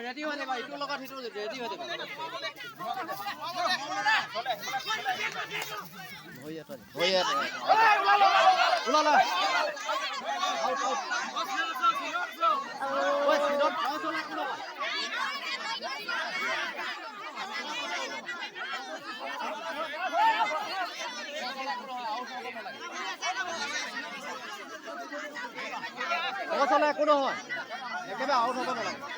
ready হৈ যাবা ইটোৰ লগত সিটো ৰেডি হৈ যাবা ওলালা চলে একো নহয় একেবাৰে আউট হ'ব নালাগে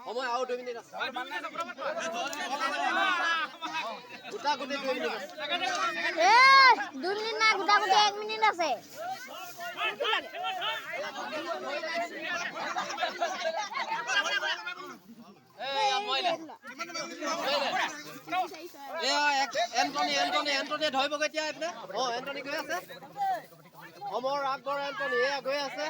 সময় আউট 2 মিনিট আছে গোটা গোটে 2 মিনিট আছে 2 মিনিট না গোটা গোটে 1 মিনিট আছে এন্টনি ধৰিব কেতিয়া এনে এন্টনি গৈ আছে অমৰ আকবৰ এন্টনি গৈ আছে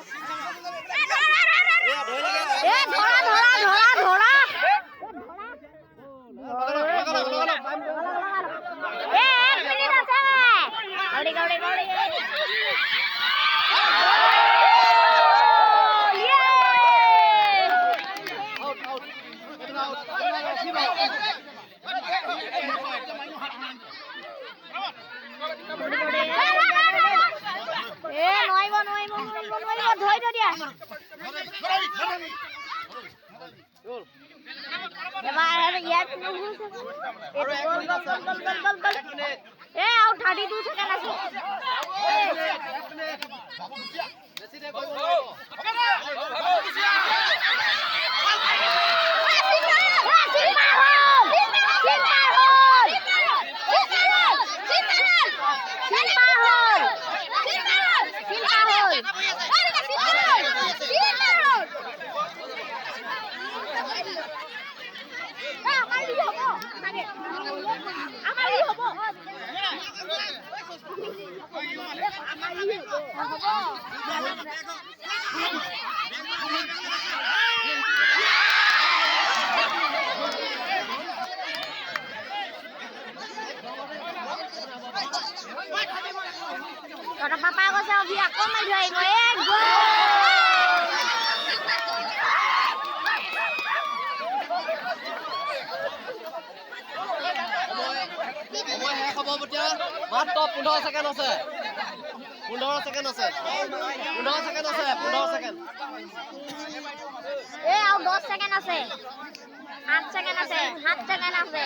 তহঁতৰ পাপাই কৈছে অভি আকৌ মাৰি ধৰি আহিব সময় শেষ হ'ব এতিয়া মাত্ৰ 15 ছেকেণ্ড আছে 15 ছেকেণ্ড আছে 15 ছেকেণ্ড আছে 15 ছেকেণ্ড আৰু 10 ছেকেণ্ড আছে 8 ছেকেণ্ড আছে 7 ছেকেণ্ড আছে